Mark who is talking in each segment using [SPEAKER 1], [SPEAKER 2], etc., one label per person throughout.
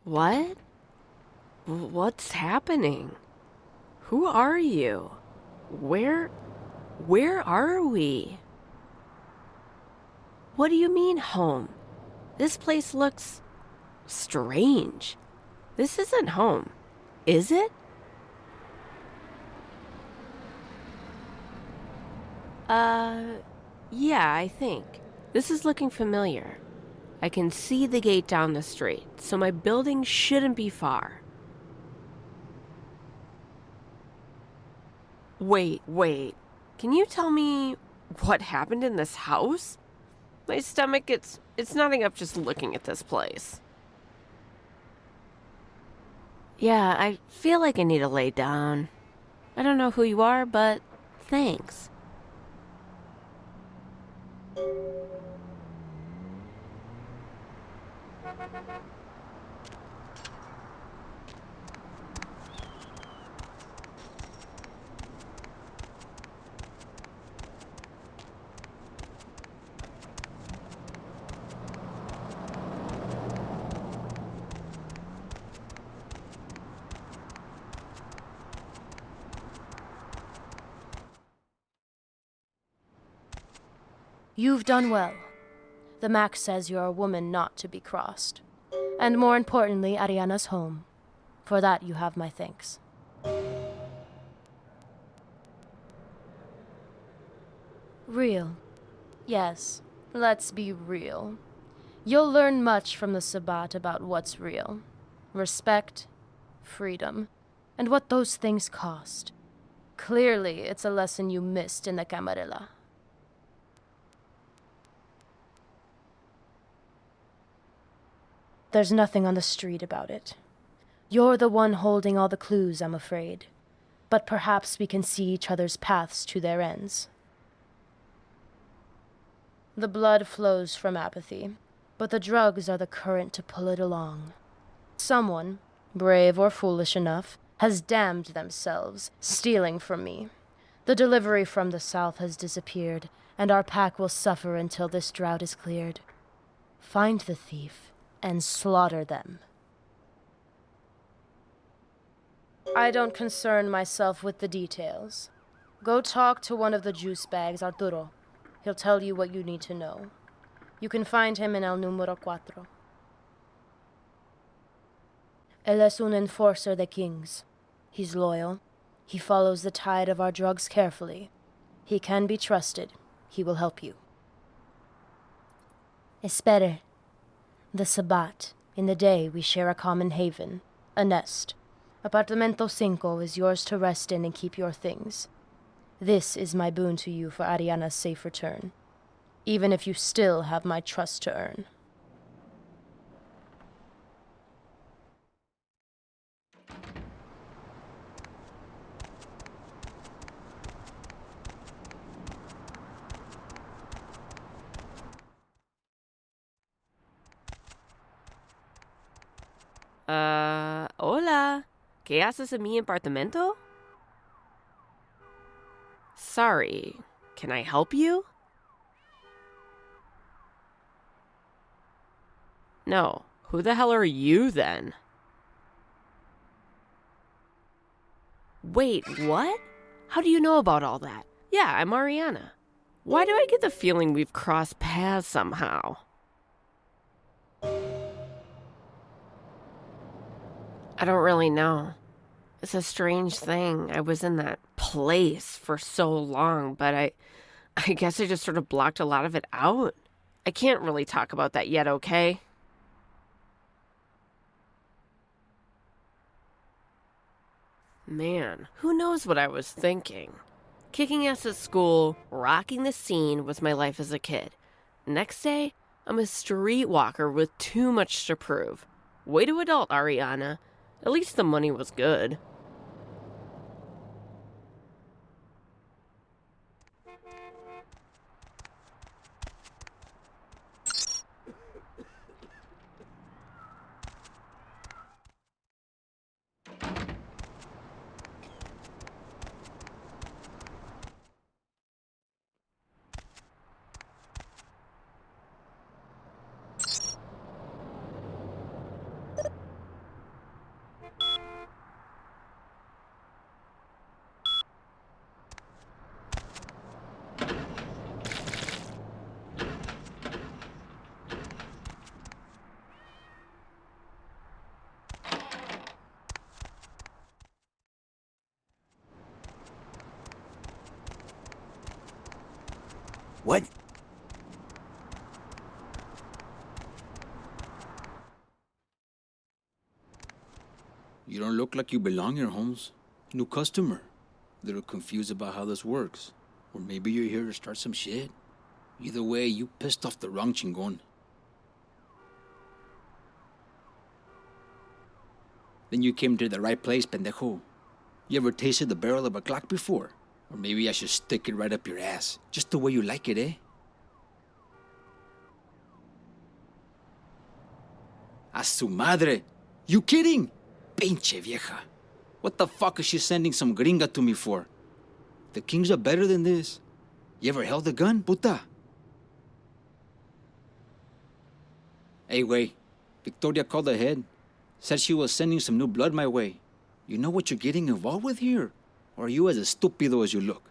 [SPEAKER 1] What? What's happening? Who are you? Where are we? What do you mean home? This place looks strange. This isn't home, is it? Yeah, I think. This is looking familiar. I can see the gate down the street, so my building shouldn't be far. Wait. Can you tell me what happened in this house? My stomach, it's knotting up just looking at this place. Yeah, I feel like I need to lay down. I don't know who you are, but thanks.
[SPEAKER 2] You've done well. The Mac says you're a woman not to be crossed. And more importantly, Ariana's home. For that you have my thanks. Real. Yes, let's be real. You'll learn much from the Sabbat about what's real. Respect, freedom, and what those things cost. Clearly, it's a lesson you missed in the Camarilla. There's nothing on the street about it. You're the one holding all the clues, I'm afraid. But perhaps we can see each other's paths to their ends. The blood flows from apathy, but the drugs are the current to pull it along. Someone, brave or foolish enough, has damned themselves, stealing from me. The delivery from the south has disappeared, and our pack will suffer until this drought is cleared. Find the thief and slaughter them. I don't concern myself with the details. Go talk to one of the juice bags, Arturo. He'll tell you what you need to know. You can find him in El Número 4. Él es un enforcer de King's. He's loyal. He follows the tide of our drugs carefully. He can be trusted. He will help you. Espere. The Sabbat. In the day, we share a common haven, a nest. Apartamento 5 is yours to rest in and keep your things. This is my boon to you for Ariana's safe return, even if you still have my trust to earn.
[SPEAKER 1] Hola. ¿Qué haces en mi apartamento? Sorry, can I help you? No, who the hell are you then? Wait, what? How do you know about all that? Yeah, I'm Ariana. Why do I get the feeling we've crossed paths somehow? I don't really know. It's a strange thing. I was in that place for so long, but I guess I just sort of blocked a lot of it out. I can't really talk about that yet, okay? Man, who knows what I was thinking? Kicking ass at school, rocking the scene was my life as a kid. Next day, I'm a streetwalker with too much to prove. Way to adult, Ariana. At least the money was good.
[SPEAKER 3] What? You don't look like you belong here, Holmes. New customer. A little confused about how this works. Or maybe you're here to start some shit. Either way, you pissed off the wrong chingon. Then you came to the right place, pendejo. You ever tasted the barrel of a Glock before? Or maybe I should stick it right up your ass, just the way you like it, eh? A su madre! You kidding? Pinche vieja. What the fuck is she sending some gringa to me for? The kings are better than this. You ever held a gun, puta? Hey, wait. Victoria called ahead. Said she was sending some new blood my way. You know what you're getting involved with here? Or are you as estúpido as you look?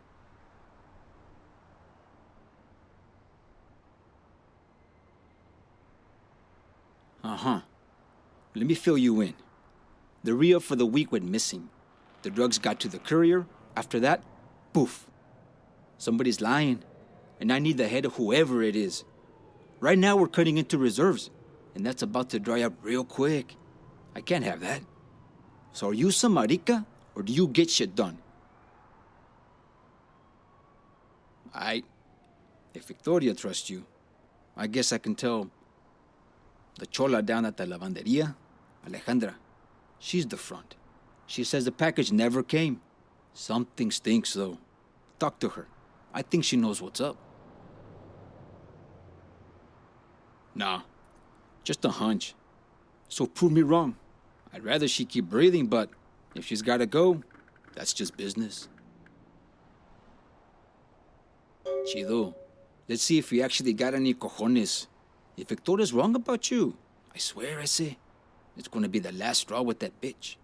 [SPEAKER 3] Uh-huh. Let me fill you in. The re-up for the week went missing. The drugs got to the courier. After that, poof. Somebody's lying. And I need the head of whoever it is. Right now we're cutting into reserves. And that's about to dry up real quick. I can't have that. So are you some marica, or do you get shit done? If Victoria trusts you, I guess I can tell the chola down at the lavanderia, Alejandra. She's the front. She says the package never came. Something stinks, though. Talk to her. I think she knows what's up. Nah, just a hunch. So prove me wrong. I'd rather she keep breathing, but if she's gotta go, that's just business. Chido, let's see if we actually got any cojones. If Victoria's wrong about you, I swear, ese, it's gonna be the last straw with that bitch.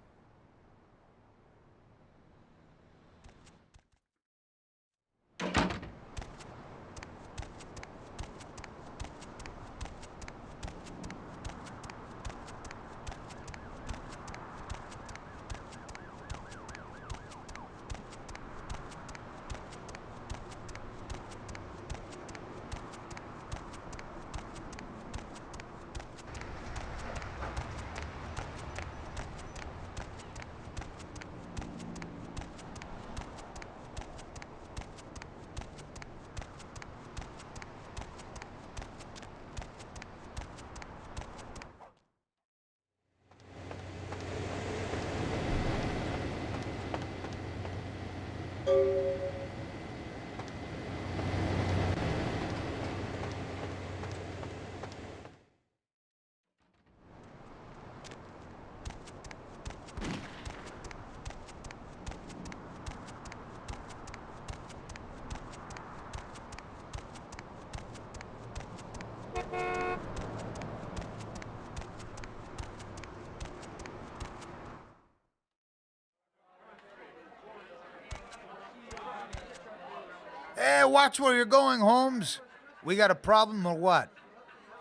[SPEAKER 4] Hey, watch where you're going, Holmes. We got a problem or what?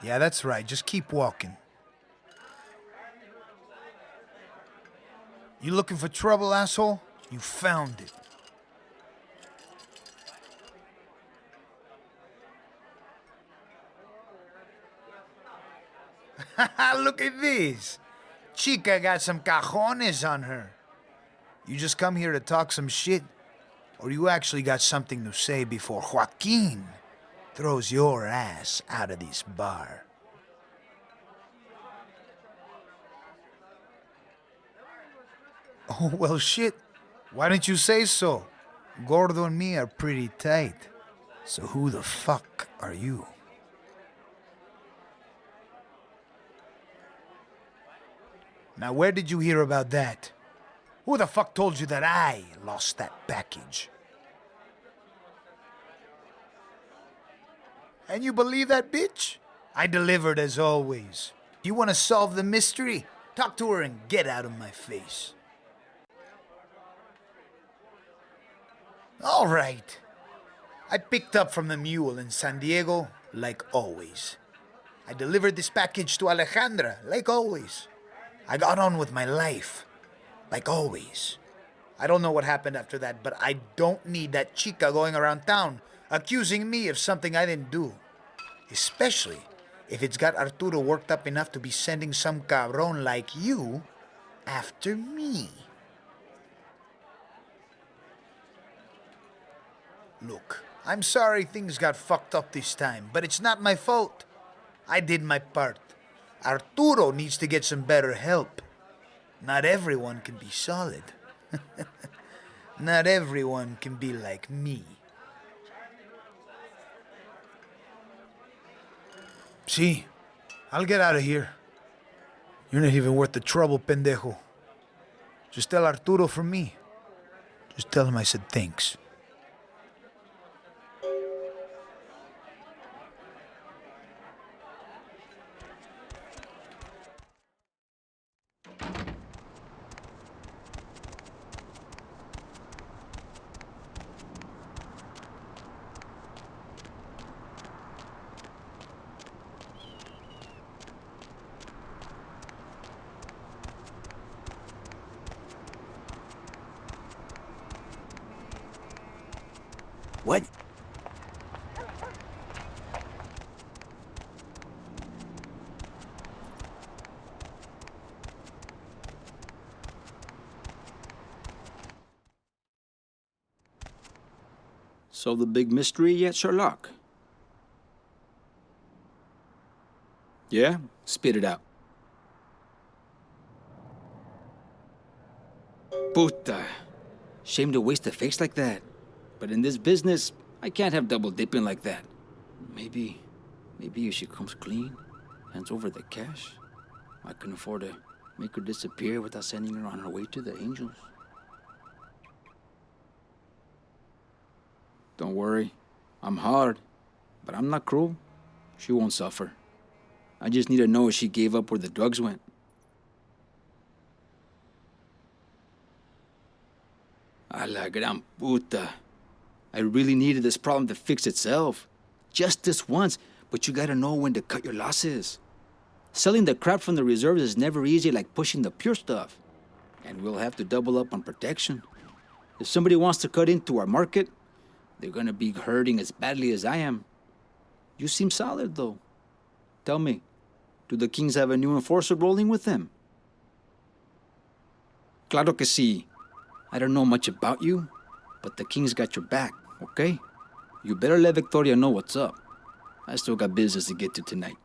[SPEAKER 4] Yeah, that's right. Just keep walking. You looking for trouble, asshole? You found it. Look at this. Chica got some cajones on her. You just come here to talk some shit? Or you actually got something to say before Joaquin throws your ass out of this bar? Oh, well, shit. Why didn't you say so? Gordo and me are pretty tight. So who the fuck are you? Now, where did you hear about that? Who the fuck told you that I lost that package? And you believe that bitch? I delivered as always. You want to solve the mystery? Talk to her and get out of my face. All right. I picked up from the mule in San Diego, like always. I delivered this package to Alejandra, like always. I got on with my life, like always. I don't know what happened after that, but I don't need that chica going around town accusing me of something I didn't do. Especially if it's got Arturo worked up enough to be sending some cabron like you after me. Look, I'm sorry things got fucked up this time, but it's not my fault. I did my part. Arturo needs to get some better help. Not everyone can be solid. Not everyone can be like me. See, I'll get out of here. You're not even worth the trouble, pendejo. Just tell Arturo from me. Just tell him I said thanks.
[SPEAKER 3] What? Solve the big mystery yet, Sherlock? Yeah? Spit it out. Puta. Shame to waste a face like that. But in this business, I can't have double dipping like that. Maybe if she comes clean, hands over the cash, I can afford to make her disappear without sending her on her way to the angels. Don't worry, I'm hard, but I'm not cruel. She won't suffer. I just need to know if she gave up where the drugs went. A la gran puta. I really needed this problem to fix itself. Just this once, but you gotta know when to cut your losses. Selling the crap from the reserves is never easy like pushing the pure stuff. And we'll have to double up on protection. If somebody wants to cut into our market, they're gonna be hurting as badly as I am. You seem solid, though. Tell me, do the Kings have a new enforcer rolling with them? Claro que sí. I don't know much about you, but the King's got your back, okay? You better let Victoria know what's up. I still got business to get to tonight.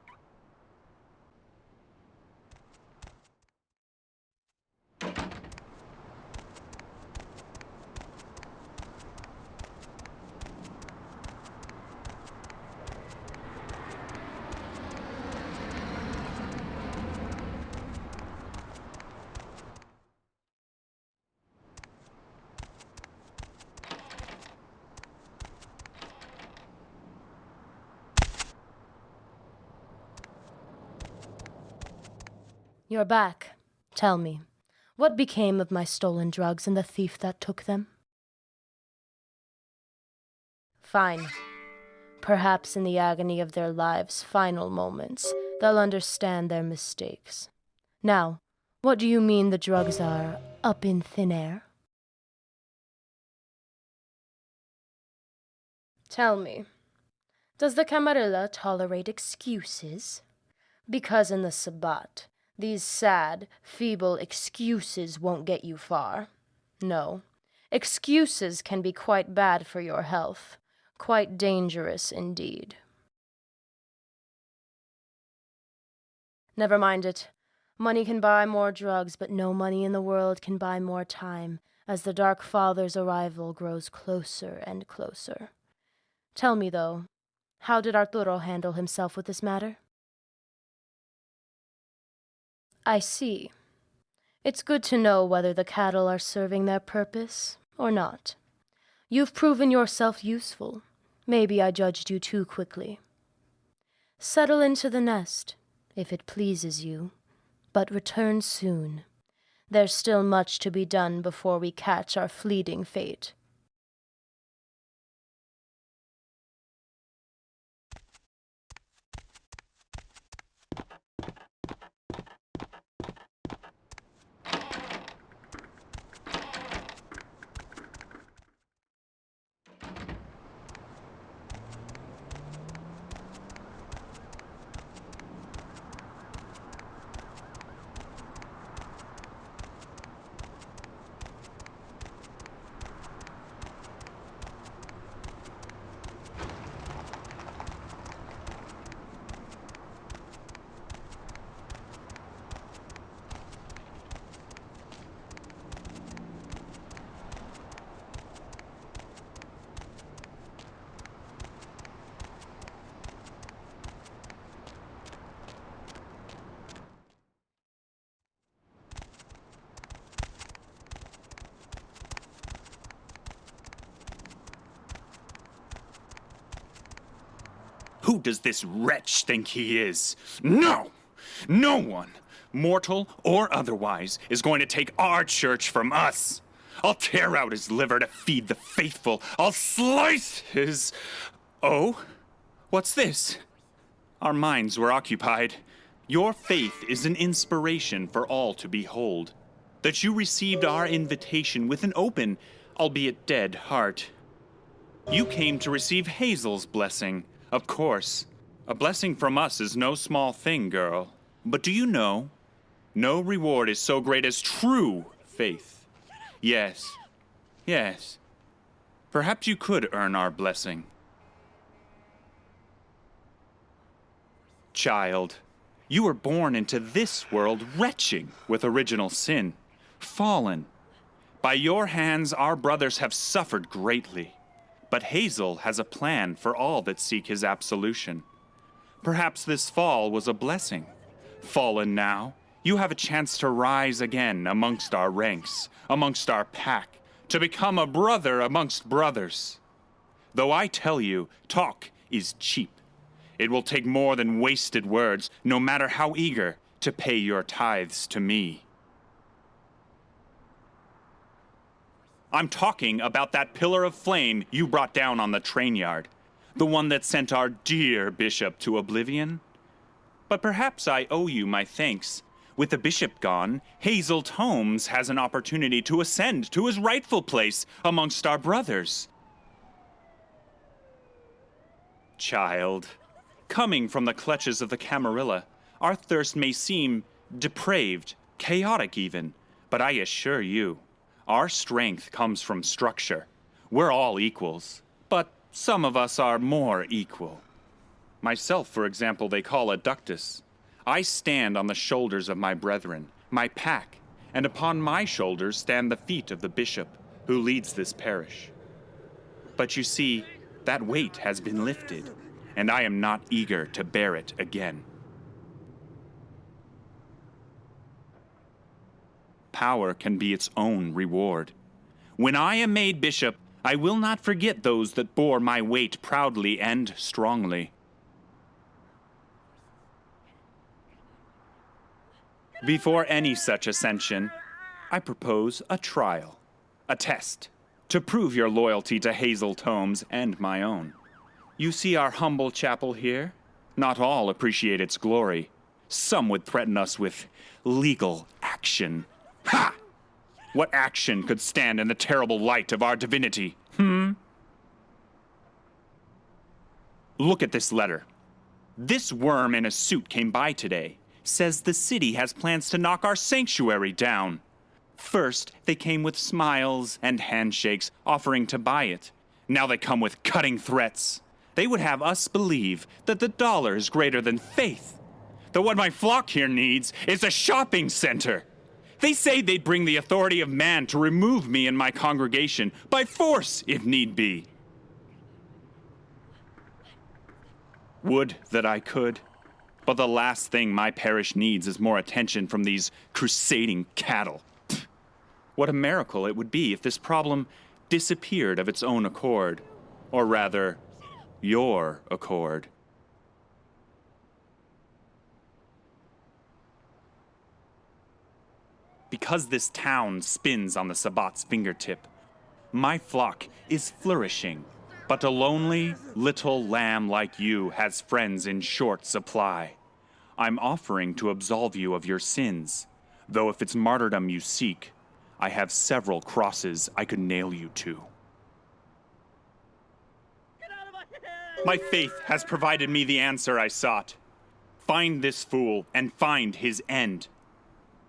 [SPEAKER 2] You're back. Tell me, what became of my stolen drugs and the thief that took them? Fine. Perhaps in the agony of their lives' final moments, they'll understand their mistakes. Now, what do you mean the drugs are up in thin air? Tell me, does the Camarilla tolerate excuses? Because in the Sabbat, these sad, feeble excuses won't get you far. No, excuses can be quite bad for your health, quite dangerous indeed. Never mind it. Money can buy more drugs, but no money in the world can buy more time, as the Dark Father's arrival grows closer and closer. Tell me, though, how did Arturo handle himself with this matter? I see. It's good to know whether the cattle are serving their purpose or not. You've proven yourself useful. Maybe I judged you too quickly. Settle into the nest, if it pleases you, but return soon. There's still much to be done before we catch our fleeting fate.
[SPEAKER 5] Who does this wretch think he is? No! No one, mortal or otherwise, is going to take our church from us. I'll tear out his liver to feed the faithful. I'll slice his... Oh? What's this? Our minds were occupied. Your faith is an inspiration for all to behold. That you received our invitation with an open, albeit dead, heart. You came to receive Hazel's blessing, of course. A blessing from us is no small thing, girl. But do you know? No reward is so great as true faith. Yes. Yes. Perhaps you could earn our blessing. Child, you were born into this world retching with original sin, fallen. By your hands, our brothers have suffered greatly. But Hazel has a plan for all that seek his absolution. Perhaps this fall was a blessing. Fallen now, you have a chance to rise again amongst our ranks, amongst our pack, to become a brother amongst brothers. Though I tell you, talk is cheap. It will take more than wasted words, no matter how eager, to pay your tithes to me. I'm talking about that pillar of flame you brought down on the train yard, the one that sent our dear bishop to oblivion. But perhaps I owe you my thanks. With the bishop gone, Hazel Holmes has an opportunity to ascend to his rightful place amongst our brothers. Child, coming from the clutches of the Camarilla, our thirst may seem depraved, chaotic even, but I assure you, our strength comes from structure. We're all equals, but some of us are more equal. Myself, for example, they call a ductus. I stand on the shoulders of my brethren, my pack, and upon my shoulders stand the feet of the bishop who leads this parish. But you see, that weight has been lifted, and I am not eager to bear it again. Power can be its own reward. When I am made bishop, I will not forget those that bore my weight proudly and strongly. Before any such ascension, I propose a trial, a test, to prove your loyalty to Hazel Tomes and my own. You see our humble chapel here? Not all appreciate its glory. Some would threaten us with legal action. Ha! What action could stand in the terrible light of our divinity? Look at this letter. This worm in a suit came by today. Says the city has plans to knock our sanctuary down. First, they came with smiles and handshakes, offering to buy it. Now they come with cutting threats. They would have us believe that the dollar is greater than faith. That what my flock here needs is a shopping center. They say they'd bring the authority of man to remove me and my congregation, by force if need be. Would that I could. But the last thing my parish needs is more attention from these crusading cattle. Pfft. What a miracle it would be if this problem disappeared of its own accord. Or rather, your accord. Because this town spins on the Sabbat's fingertip, my flock is flourishing. But a lonely, little lamb like you has friends in short supply. I'm offering to absolve you of your sins, though if it's martyrdom you seek, I have several crosses I could nail you to. My faith has provided me the answer I sought. Find this fool and find his end.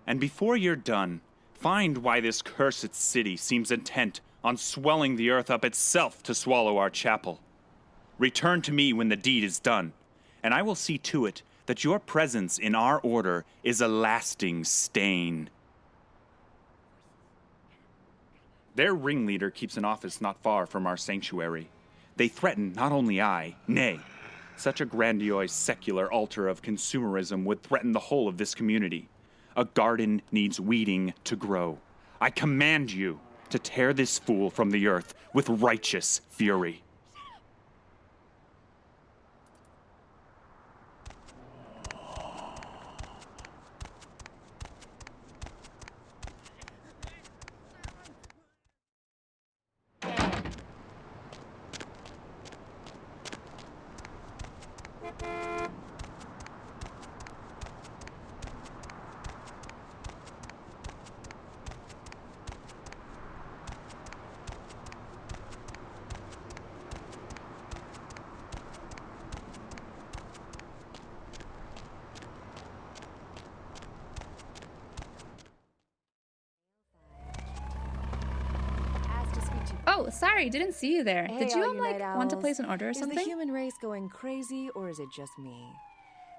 [SPEAKER 5] And before you're done, find why this cursed city seems intent on swelling the earth up itself to swallow our chapel. Return to me when the deed is done, and I will see to it that your presence in our order is a lasting stain. Their ringleader keeps an office not far from our sanctuary. They threaten not only I, nay, such a grandiose secular altar of consumerism would threaten the whole of this community. A garden needs weeding to grow. I command you to tear this fool from the earth with righteous fury.
[SPEAKER 6] Oh, sorry, didn't see you there.
[SPEAKER 7] Hey,
[SPEAKER 6] Did you,
[SPEAKER 7] all you night
[SPEAKER 6] want to
[SPEAKER 7] owls.
[SPEAKER 6] place an order or
[SPEAKER 7] Is the
[SPEAKER 6] something?
[SPEAKER 7] human race going crazy, or is it just me?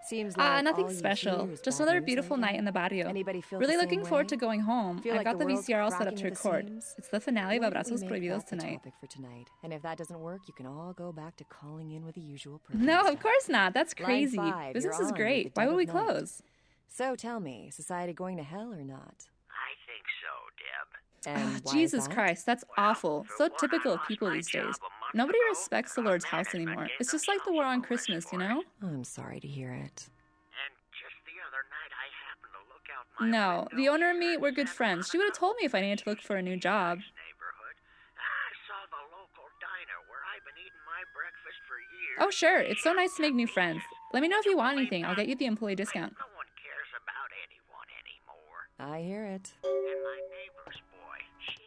[SPEAKER 7] Seems like
[SPEAKER 6] Nothing
[SPEAKER 7] all you
[SPEAKER 6] special.
[SPEAKER 7] hear is
[SPEAKER 6] Just
[SPEAKER 7] bad
[SPEAKER 6] another
[SPEAKER 7] news
[SPEAKER 6] beautiful
[SPEAKER 7] lately.
[SPEAKER 6] night in the barrio.
[SPEAKER 7] Anybody feel
[SPEAKER 6] Really
[SPEAKER 7] the
[SPEAKER 6] looking
[SPEAKER 7] same
[SPEAKER 6] forward
[SPEAKER 7] way?
[SPEAKER 6] to going home.
[SPEAKER 7] Feel
[SPEAKER 6] I've
[SPEAKER 7] like
[SPEAKER 6] got the
[SPEAKER 7] world's
[SPEAKER 6] VCR all set up
[SPEAKER 7] cracking
[SPEAKER 6] to
[SPEAKER 7] at the
[SPEAKER 6] record.
[SPEAKER 7] seams?
[SPEAKER 6] It's the finale of
[SPEAKER 7] Why don't we
[SPEAKER 6] Abrazos
[SPEAKER 7] make
[SPEAKER 6] Prohibidos
[SPEAKER 7] that the
[SPEAKER 6] tonight.
[SPEAKER 7] topic for tonight? And if that doesn't work, you can all go back to calling in with the usual person.
[SPEAKER 6] No, of course not. That's
[SPEAKER 7] Line
[SPEAKER 6] crazy.
[SPEAKER 7] 5,
[SPEAKER 6] Business
[SPEAKER 7] you're
[SPEAKER 6] is
[SPEAKER 7] on
[SPEAKER 6] great.
[SPEAKER 7] with the
[SPEAKER 6] Why
[SPEAKER 7] dead
[SPEAKER 6] would we
[SPEAKER 7] of night.
[SPEAKER 6] close?
[SPEAKER 7] So tell me, society going to hell or not?
[SPEAKER 8] I think so, Deb.
[SPEAKER 7] And why is
[SPEAKER 6] Jesus
[SPEAKER 7] that?
[SPEAKER 6] Christ, that's awful.
[SPEAKER 8] for
[SPEAKER 6] So
[SPEAKER 8] one,
[SPEAKER 6] typical
[SPEAKER 8] I
[SPEAKER 6] of
[SPEAKER 8] lost
[SPEAKER 6] people
[SPEAKER 8] my
[SPEAKER 6] these days.
[SPEAKER 8] job a month
[SPEAKER 6] Nobody
[SPEAKER 8] ago.
[SPEAKER 6] respects the Lord's house
[SPEAKER 8] Management
[SPEAKER 6] anymore.
[SPEAKER 8] gave
[SPEAKER 6] It's just like the
[SPEAKER 8] themselves
[SPEAKER 6] war on
[SPEAKER 8] a
[SPEAKER 6] Christmas,
[SPEAKER 8] list
[SPEAKER 6] you
[SPEAKER 8] for
[SPEAKER 6] know?
[SPEAKER 7] I'm sorry to hear it.
[SPEAKER 8] And just the other night, I happened to look out my
[SPEAKER 6] No,
[SPEAKER 8] window
[SPEAKER 6] the owner and me,
[SPEAKER 8] here
[SPEAKER 6] we're
[SPEAKER 8] in
[SPEAKER 6] good
[SPEAKER 8] Santa
[SPEAKER 6] friends. She would have
[SPEAKER 8] Monica.
[SPEAKER 6] told me if I needed to look for a new job.
[SPEAKER 8] Nice neighborhood. I saw the local diner where I've been eating my breakfast for years.
[SPEAKER 6] Oh, sure. It's so nice to make new friends. Let me know if you want anything. I'll get you the employee discount.
[SPEAKER 8] No one cares about anyone anymore.
[SPEAKER 7] I hear it.
[SPEAKER 8] And my neighbor's boy, she's...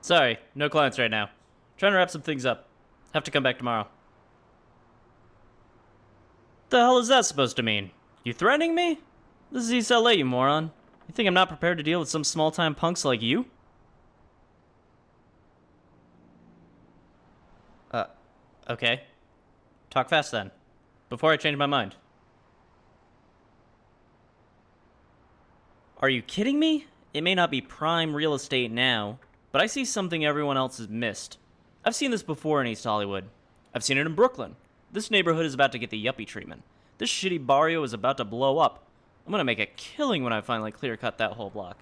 [SPEAKER 9] Sorry, no clients right now. Trying to wrap some things up. Have to come back tomorrow. The hell is that supposed to mean? You threatening me? This is East LA, you moron. You think I'm not prepared to deal with some small-time punks like you? Okay. Talk fast then. Before I change my mind. Are you kidding me? It may not be prime real estate now, but I see something everyone else has missed. I've seen this before in East Hollywood. I've seen it in Brooklyn. This neighborhood is about to get the yuppie treatment. This shitty barrio is about to blow up. I'm gonna make a killing when I finally clear-cut that whole block.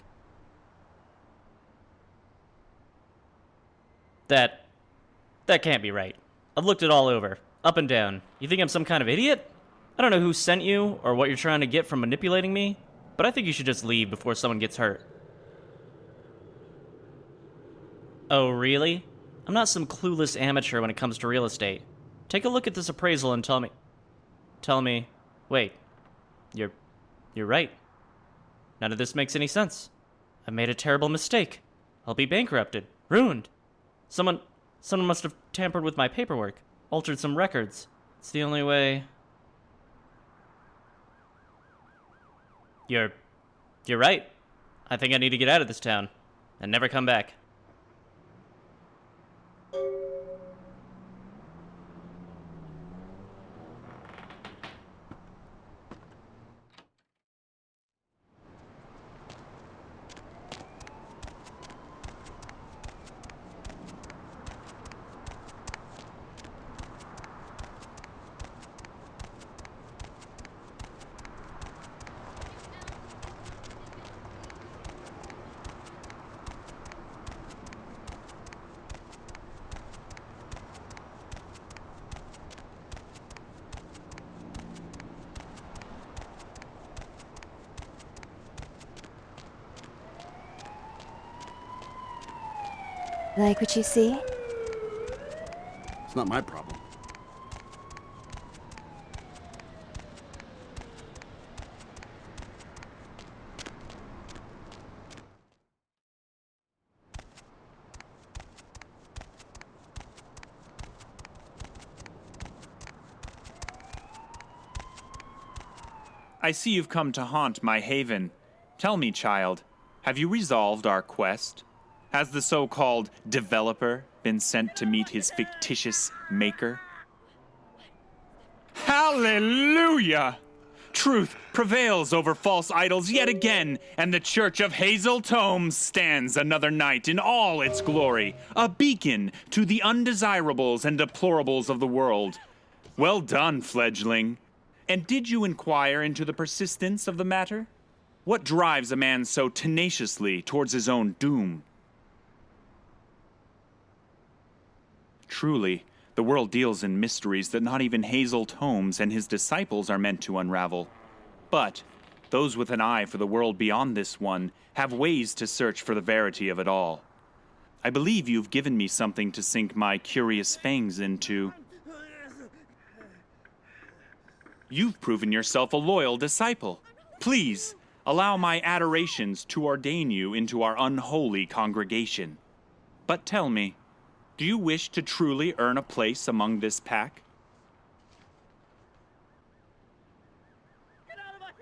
[SPEAKER 9] That can't be right. I've looked it all over, up and down. You think I'm some kind of idiot? I don't know who sent you or what you're trying to get from manipulating me, but I think you should just leave before someone gets hurt. Oh, really? I'm not some clueless amateur when it comes to real estate. Take a look at this appraisal and tell me, wait, you're right. None of this makes any sense. I made a terrible mistake. I'll be bankrupted, ruined. Someone must have tampered with my paperwork, altered some records. It's the only way. You're right. I think I need to get out of this town and never come back.
[SPEAKER 10] Like what you see?
[SPEAKER 11] It's not my problem.
[SPEAKER 5] I see you've come to haunt my haven. Tell me, child, have you resolved our quest? Has the so-called developer been sent to meet his fictitious maker? Hallelujah! Truth prevails over false idols yet again, and the Church of Hazel Tomes stands another night in all its glory, a beacon to the undesirables and deplorables of the world. Well done, fledgling. And did you inquire into the persistence of the matter? What drives a man so tenaciously towards his own doom? Truly, the world deals in mysteries that not even Hazel Tomes and his disciples are meant to unravel. But those with an eye for the world beyond this one have ways to search for the verity of it all. I believe you've given me something to sink my curious fangs into. You've proven yourself a loyal disciple. Please, allow my adorations to ordain you into our unholy congregation. But tell me, do you wish to truly earn a place among this pack?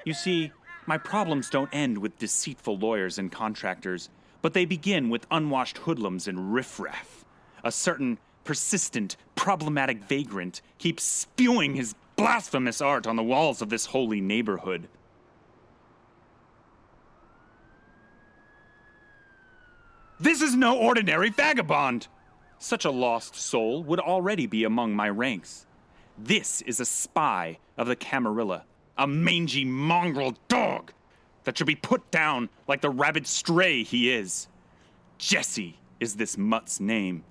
[SPEAKER 5] You see, my problems don't end with deceitful lawyers and contractors, but they begin with unwashed hoodlums and riffraff. A certain persistent, problematic vagrant keeps spewing his blasphemous art on the walls of this holy neighborhood. This is no ordinary vagabond! Such a lost soul would already be among my ranks. This is a spy of the Camarilla, a mangy mongrel dog that should be put down like the rabid stray he is. Jesse is this mutt's name,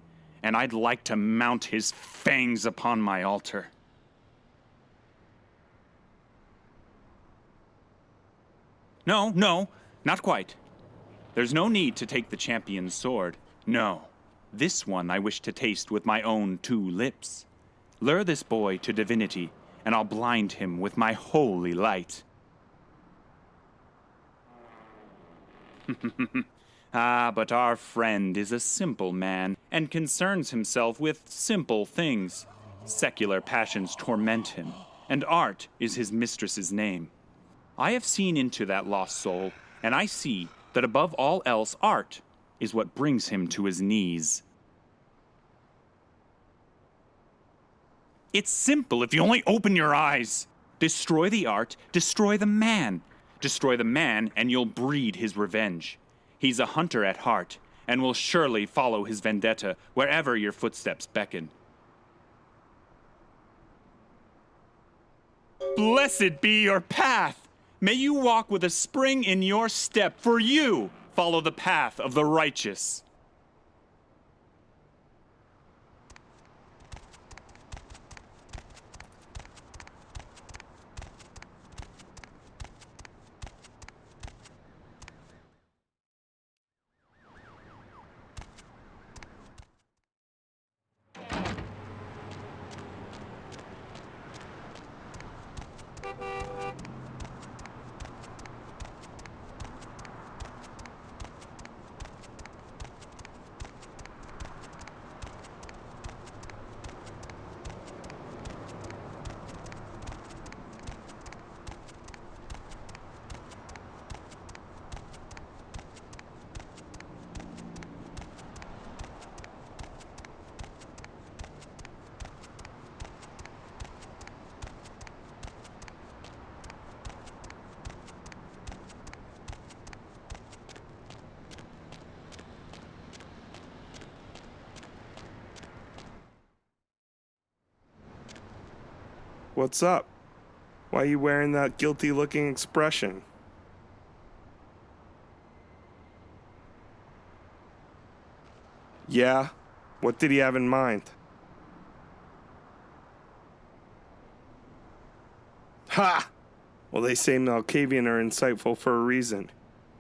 [SPEAKER 5] and I'd like to mount his fangs upon my altar. No, not quite. There's no need to take the champion's sword. No, this one I wish to taste with my own 2 lips. Lure this boy to divinity, and I'll blind him with my holy light. But our friend is a simple man, and concerns himself with simple things. Secular passions torment him, and art is his mistress's name. I have seen into that lost soul, and I see that above all else, art is what brings him to his knees. It's simple if you only open your eyes. Destroy the art, destroy the man. Destroy the man, and you'll breed his revenge. He's a hunter at heart, and will surely follow his vendetta wherever your footsteps beckon. Blessed be your path! May you walk with a spring in your step, for you follow the path of the righteous.
[SPEAKER 10] What's up? Why are you wearing that guilty-looking expression? Yeah? What did he have in mind? Ha! Well, they say Malkavian are insightful for a reason.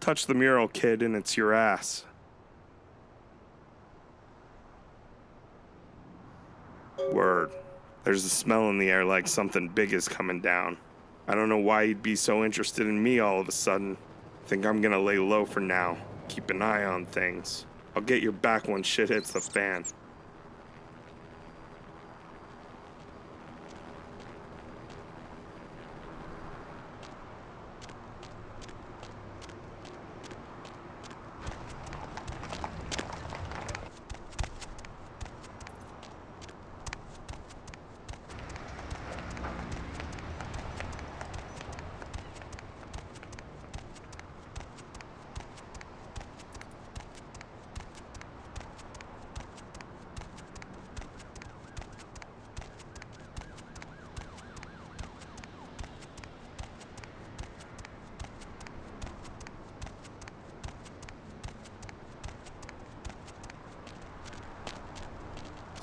[SPEAKER 10] Touch the mural, kid, and it's your ass. Word. There's a smell in the air like something big is coming down. I don't know why you'd be so interested in me all of a sudden. Think I'm gonna lay low for now. Keep an eye on things. I'll get your back when shit hits the fan.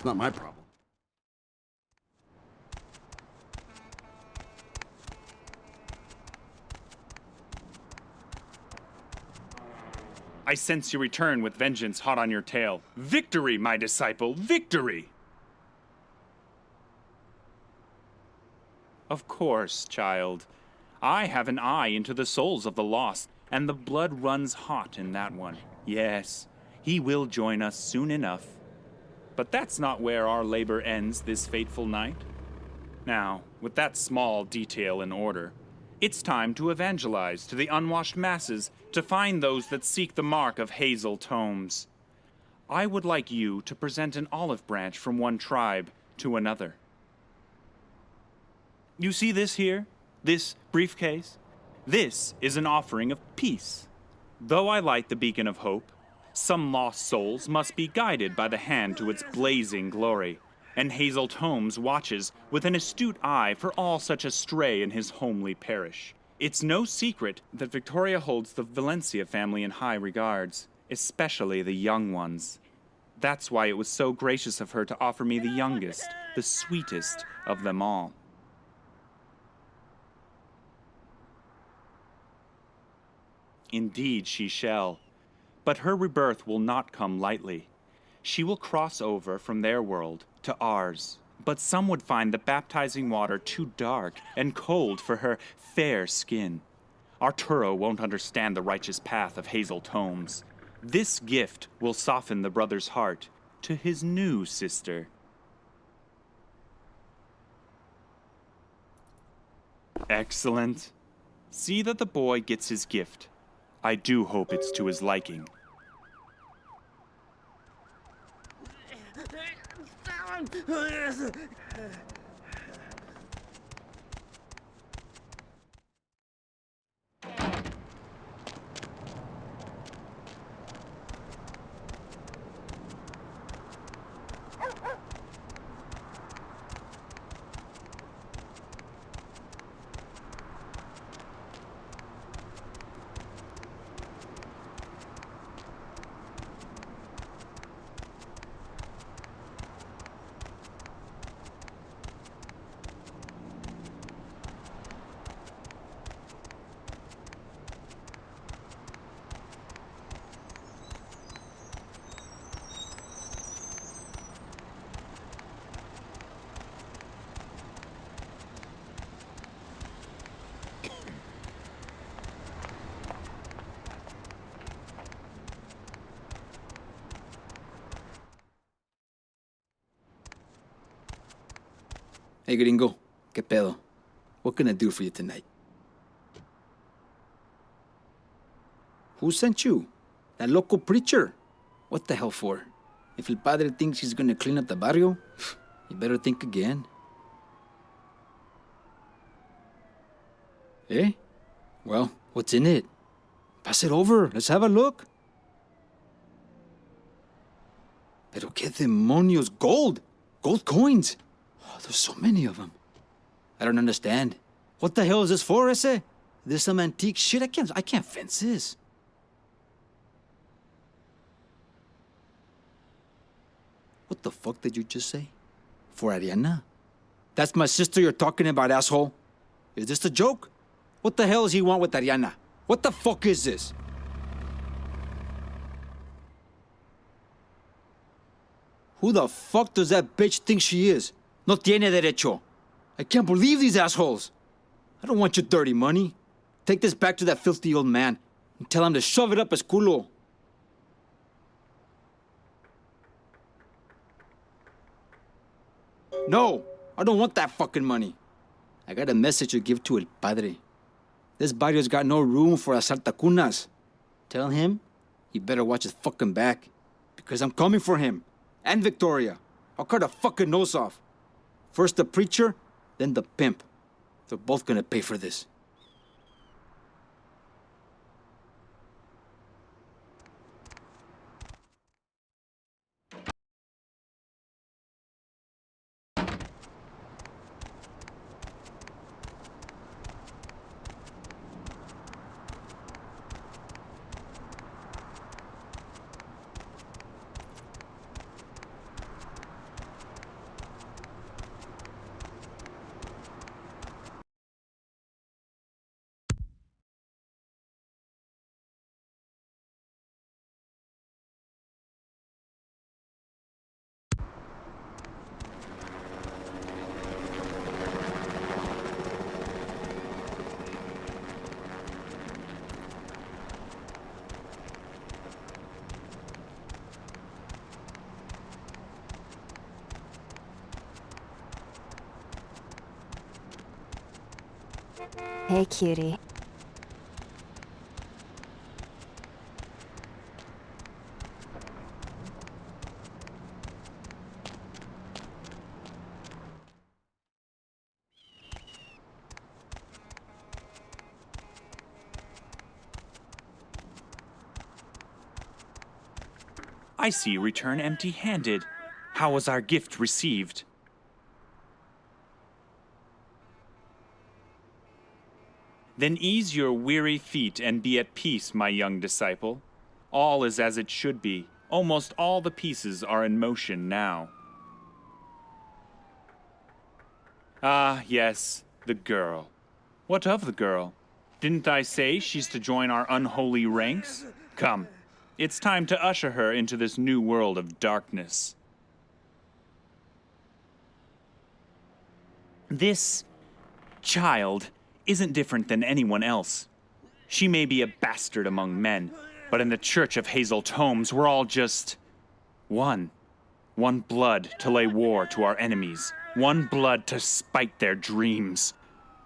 [SPEAKER 11] It's not my problem.
[SPEAKER 5] I sense you return with vengeance hot on your tail. Victory, my disciple, victory! Of course, child. I have an eye into the souls of the lost, and the blood runs hot in that one. Yes, he will join us soon enough. But that's not where our labor ends this fateful night. Now, with that small detail in order, it's time to evangelize to the unwashed masses to find those that seek the mark of Hazel Tomes. I would like you to present an olive branch from one tribe to another. You see this here? This briefcase? This is an offering of peace. Though I light the beacon of hope, some lost souls must be guided by the hand to its blazing glory, and Hazel Tomes watches with an astute eye for all such astray in his homely parish. It's no secret that Victoria holds the Valencia family in high regards, especially the young ones. That's why it was so gracious of her to offer me the youngest, the sweetest of them all. Indeed she shall, but her rebirth will not come lightly. She will cross over from their world to ours. But some would find the baptizing water too dark and cold for her fair skin. Arturo won't understand the righteous path of Hazel Tomes. This gift will soften the brother's heart to his new sister. Excellent. See that the boy gets his gift. I do hope it's to his liking.
[SPEAKER 3] Hey, gringo. ¿Qué pedo? What can I do for you tonight? Who sent you? That local preacher. What the hell for? If el padre thinks he's gonna clean up the barrio, you better think again. Eh? Well, what's in it? Pass it over. Let's have a look. Pero qué demonios, gold! Gold coins! Oh, there's so many of them. I don't understand. What the hell is this for, ese? There's some antique shit. I can't fence this. What the fuck did you just say? For Ariana? That's my sister you're talking about, asshole. Is this a joke? What the hell does he want with Ariana? What the fuck is this? Who the fuck does that bitch think she is? No tiene derecho. I can't believe these assholes. I don't want your dirty money. Take this back to that filthy old man and tell him to shove it up his culo. No, I don't want that fucking money. I got a message to give to el padre. This barrio's got no room for asaltacunas. Tell him he better watch his fucking back, because I'm coming for him. And Victoria. I'll cut her fucking nose off. First the preacher, then the pimp. They're both gonna pay for this.
[SPEAKER 12] Hey, cutie.
[SPEAKER 5] I see you return empty-handed. How was our gift received? Then ease your weary feet and be at peace, my young disciple. All is as it should be. Almost all the pieces are in motion now. Ah, yes, the girl. What of the girl? Didn't I say she's to join our unholy ranks? Come, it's time to usher her into this new world of darkness. This child isn't different than anyone else. She may be a bastard among men, but in the Church of Hazel Tomes, we're all just one. One blood to lay war to our enemies. One blood to spite their dreams.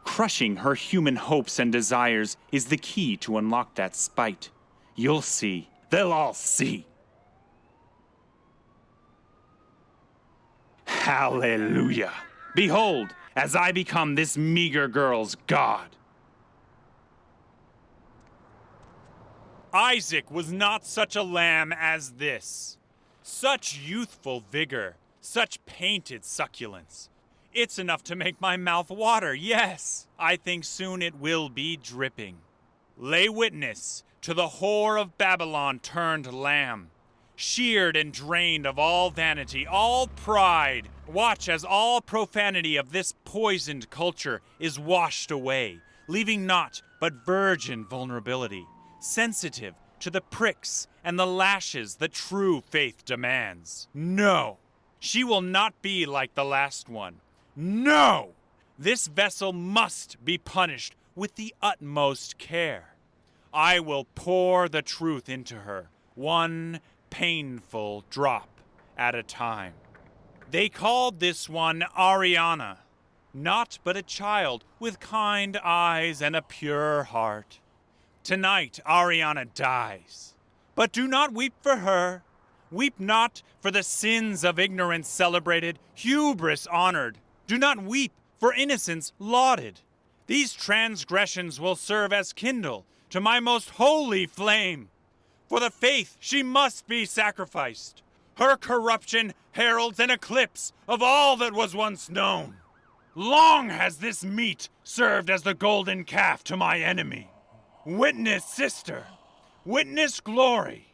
[SPEAKER 5] Crushing her human hopes and desires is the key to unlock that spite. You'll see. They'll all see. Hallelujah. Behold, as I become this meager girl's god. Isaac was not such a lamb as this. Such youthful vigor, such painted succulence. It's enough to make my mouth water, yes. I think soon it will be dripping. Lay witness to the whore of Babylon turned lamb. Sheared and drained of all vanity, all pride. Watch as all profanity of this poisoned culture is washed away, leaving naught but virgin vulnerability, sensitive to the pricks and the lashes that true faith demands. No, she will not be like the last one. No! This vessel must be punished with the utmost care. I will pour the truth into her, one painful drop at a time. They called this one Ariana, naught but a child with kind eyes and a pure heart. Tonight Ariana dies, but do not weep for her. Weep not for the sins of ignorance celebrated, hubris honored. Do not weep for innocence lauded. These transgressions will serve as kindle to my most holy flame. For the faith she must be sacrificed. Her corruption heralds an eclipse of all that was once known. Long has this meat served as the golden calf to my enemy. Witness, sister. Witness glory.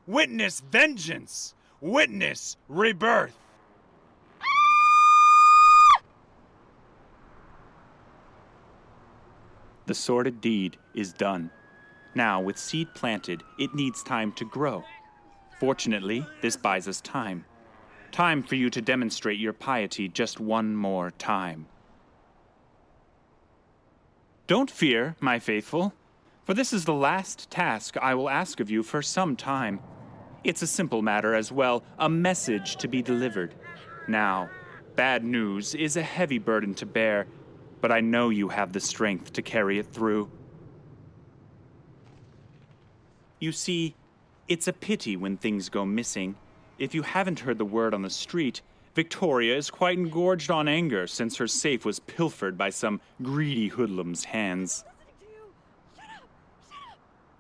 [SPEAKER 5] Witness vengeance. Witness rebirth. The sordid deed is done. Now, with seed planted, it needs time to grow. Fortunately, this buys us time. Time for you to demonstrate your piety just one more time. Don't fear, my faithful, for this is the last task I will ask of you for some time. It's a simple matter as well, a message to be delivered. Now, bad news is a heavy burden to bear, but I know you have the strength to carry it through. You see, it's a pity when things go missing. If you haven't heard the word on the street, Victoria is quite engorged on anger since her safe was pilfered by some greedy hoodlum's hands.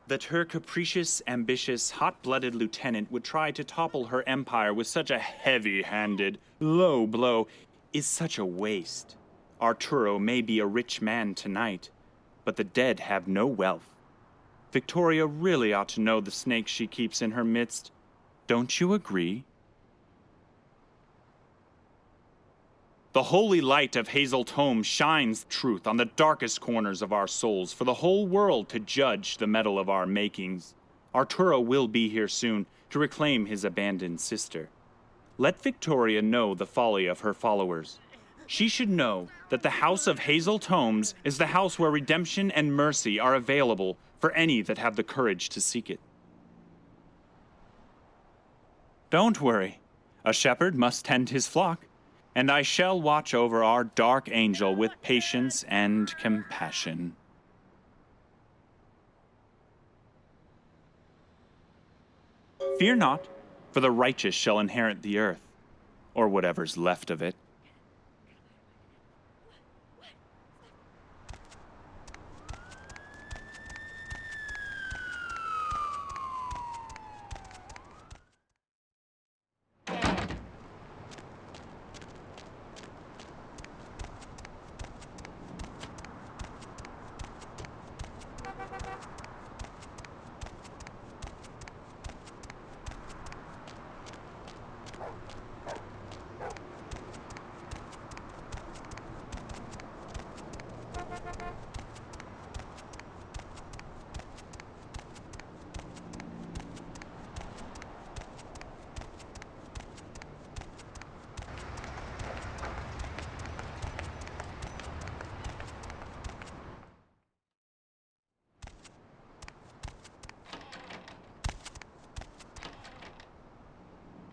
[SPEAKER 5] That her capricious, ambitious, hot-blooded lieutenant would try to topple her empire with such a heavy-handed, low blow is such a waste. Arturo may be a rich man tonight, but the dead have no wealth. Victoria really ought to know the snake she keeps in her midst. Don't you agree? The holy light of Hazel Tome shines truth on the darkest corners of our souls for the whole world to judge the metal of our makings. Arturo will be here soon to reclaim his abandoned sister. Let Victoria know the folly of her followers. She should know that the House of Hazel Tomes is the house where redemption and mercy are available for any that have the courage to seek it. Don't worry. A shepherd must tend his flock, and I shall watch over our dark angel with patience and compassion. Fear not, for the righteous shall inherit the earth, or whatever's left of it.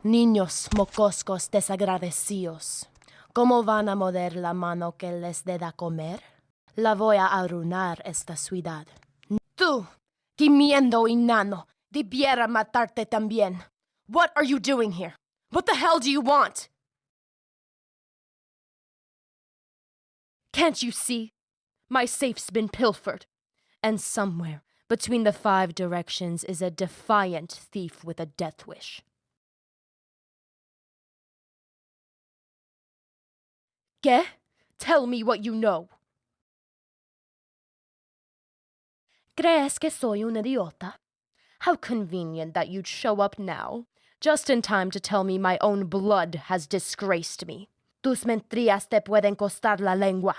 [SPEAKER 2] Niños mocoscos desagradecidos, ¿cómo van a morder la mano que les dé a comer? La voy a arruinar esta ciudad. Tú, gimiendo enano, debiera matarte también. What are you doing here? What the hell do you want? Can't you see? My safe's been pilfered. And somewhere between the 5 directions is a defiant thief with a death wish. ¿Qué? Tell me what you know. ¿Crees que soy un idiota? How convenient that you'd show up now, just in time to tell me my own blood has disgraced me. Tus mentiras te pueden costar la lengua.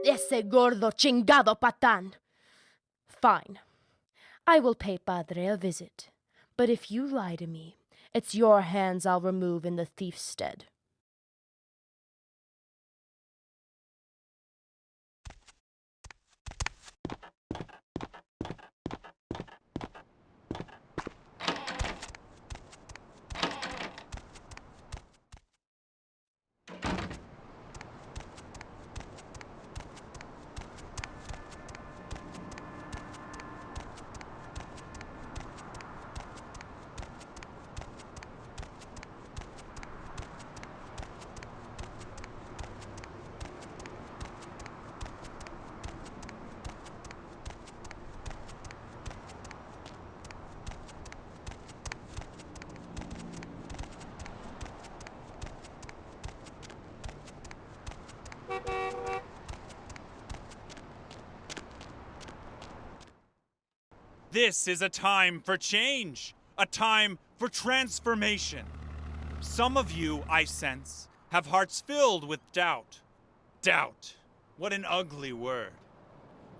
[SPEAKER 2] Ese gordo chingado patán. Fine. I will pay Padre a visit. But if you lie to me, it's your hands I'll remove in the thief's stead.
[SPEAKER 5] This is a time for change, a time for transformation. Some of you, I sense, have hearts filled with doubt. Doubt. What an ugly word.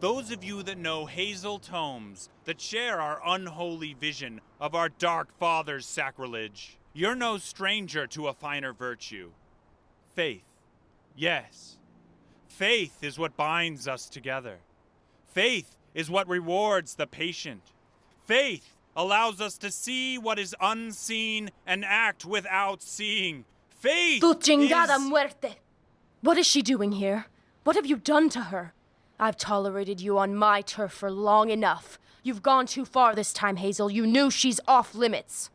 [SPEAKER 5] Those of you that know Hazel tomes, that share our unholy vision of our dark father's sacrilege, you're no stranger to a finer virtue. Faith. Yes. Faith is what binds us together. Faith is what rewards the patient. Faith allows us to see what is unseen and act without seeing. Faith
[SPEAKER 2] Tu chingada
[SPEAKER 5] is...
[SPEAKER 2] muerte! What is she doing here? What have you done to her? I've tolerated you on my turf for long enough. You've gone too far this time, Hazel. You knew she's off limits.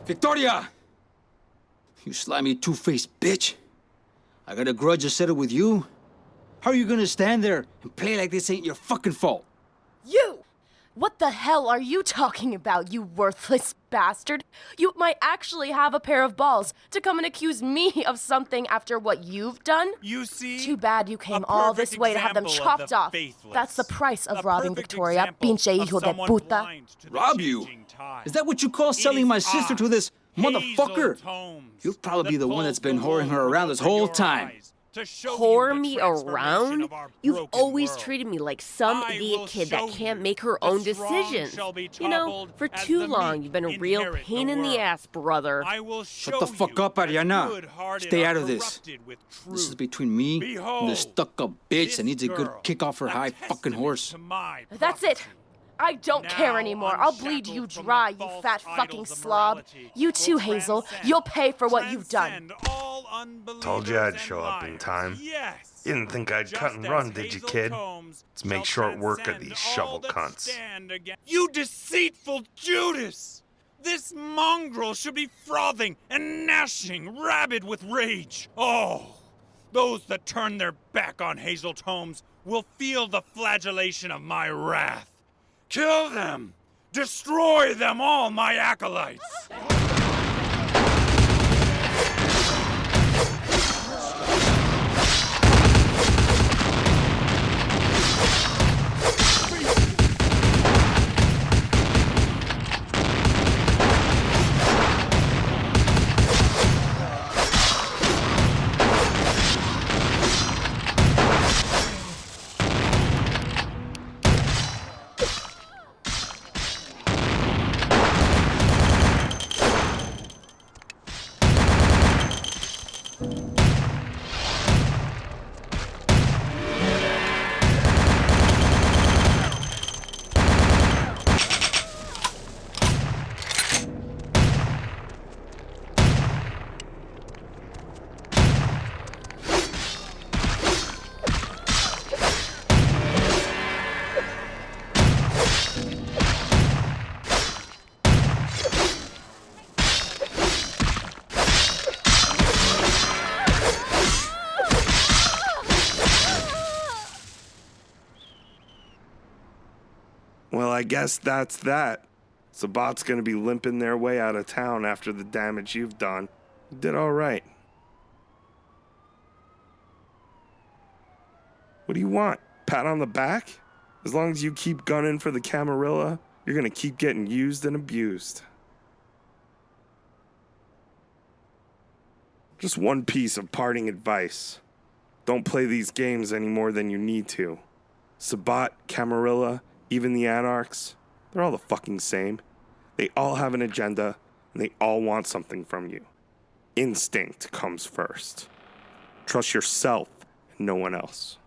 [SPEAKER 3] Victoria! You slimy two-faced bitch. I got a grudge to settle with you. How are you gonna stand there and play like this ain't your fucking fault?
[SPEAKER 2] You! What the hell are you talking about, you worthless bastard? You might actually have a pair of balls to come and accuse me of something after what you've done?
[SPEAKER 5] You see?
[SPEAKER 2] Too bad you came all this way to have them chopped off. That's the price of robbing Victoria, pinche hijo de puta.
[SPEAKER 3] Rob you? Is that what you call selling my sister to this motherfucker? You'll probably be the one that's been whoring her around this whole time.
[SPEAKER 1] Whore me around? You've always treated me like some idiot kid that can't make her own decisions. You know, for too long you've been a real pain in the ass, brother.
[SPEAKER 3] Shut the fuck up, Ariana. Stay out of this. This is between me and the stuck-up bitch that needs a good kick off her high fucking horse.
[SPEAKER 2] That's it. I don't care anymore. I'll bleed you dry, you fat fucking slob. You too, Hazel. You'll pay for what you've done.
[SPEAKER 10] Told you I'd show up in time.
[SPEAKER 5] Yes.
[SPEAKER 10] You didn't think I'd cut and run, did you, kid? Let's make short work of these shovel cunts.
[SPEAKER 5] You deceitful Judas! This mongrel should be frothing and gnashing, rabid with rage. Oh, those that turn their back on Hazel's homes will feel the flagellation of my wrath. Kill them! Destroy them all, my acolytes!
[SPEAKER 10] Well, I guess that's that. Sabat's gonna be limping their way out of town after the damage you've done. You did all right. What do you want? Pat on the back? As long as you keep gunning for the Camarilla, you're gonna keep getting used and abused. Just one piece of parting advice. Don't play these games any more than you need to. Sabat, Camarilla, even the Anarchs, they're all the fucking same. They all have an agenda, and they all want something from you. Instinct comes first. Trust yourself and no one else.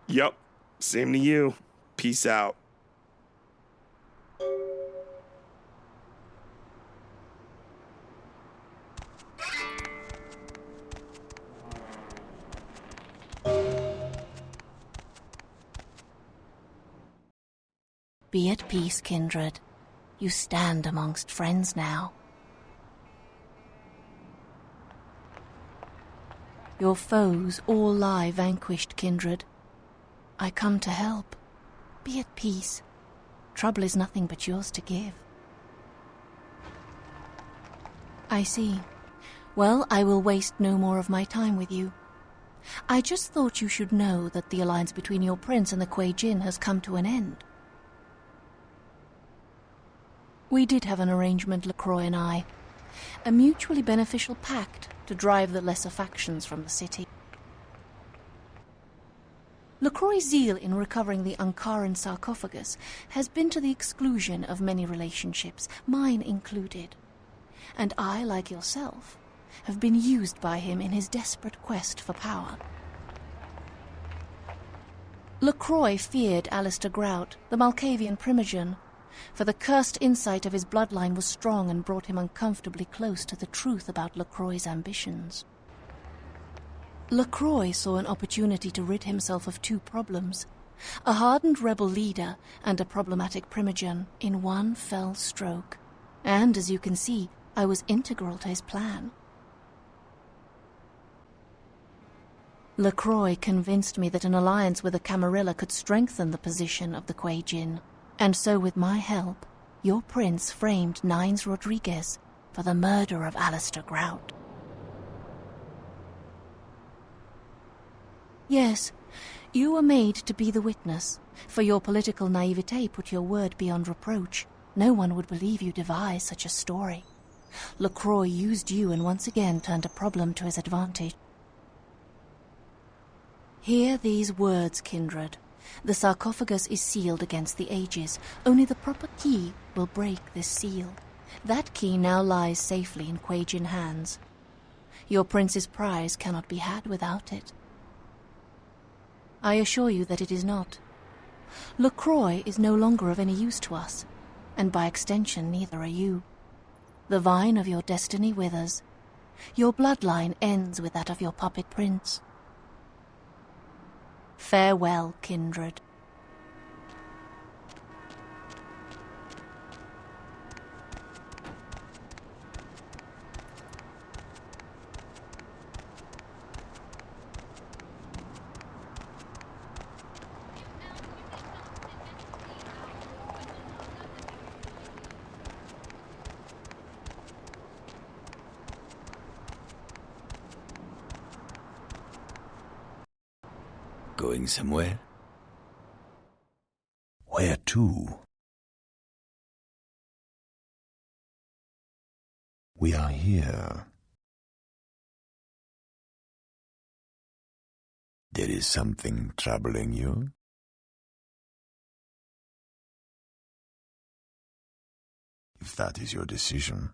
[SPEAKER 10] Yup, same to you. Peace out.
[SPEAKER 12] Be at peace, kindred. You stand amongst friends now. Your foes all lie vanquished, kindred. I come to help. Be at peace. Trouble is nothing but yours to give. I see. Well, I will waste no more of my time with you. I just thought you should know that the alliance between your prince and the Kuei Jin has come to an end. We did have an arrangement, LaCroix and I. A mutually beneficial pact to drive the lesser factions from the city. LaCroix's zeal in recovering the Ankaran sarcophagus has been to the exclusion of many relationships, mine included. And I, like yourself, have been used by him in his desperate quest for power. LaCroix feared Alistair Grout, the Malkavian Primogen, for the cursed insight of his bloodline was strong and brought him uncomfortably close to the truth about LaCroix's ambitions. LaCroix saw an opportunity to rid himself of two problems, a hardened rebel leader and a problematic Primogen, in one fell stroke. And, as you can see, I was integral to his plan. LaCroix convinced me that an alliance with the Camarilla could strengthen the position of the Kuei Jin. And so, with my help, your prince framed Nines Rodriguez for the murder of Alistair Grout. Yes, you were made to be the witness, for your political naivete put your word beyond reproach. No one would believe you devised such a story. LaCroix used you and once again turned a problem to his advantage. Hear these words, kindred. The sarcophagus is sealed against the ages. Only the proper key will break this seal. That key now lies safely in Kuei Jin hands. Your prince's prize cannot be had without it. I assure you that it is not. LaCroix is no longer of any use to us, and by extension neither are you. The vine of your destiny withers. Your bloodline ends with that of your puppet prince. Farewell, kindred.
[SPEAKER 13] Going somewhere? Where to? We are here. There is something troubling you? If that is your decision.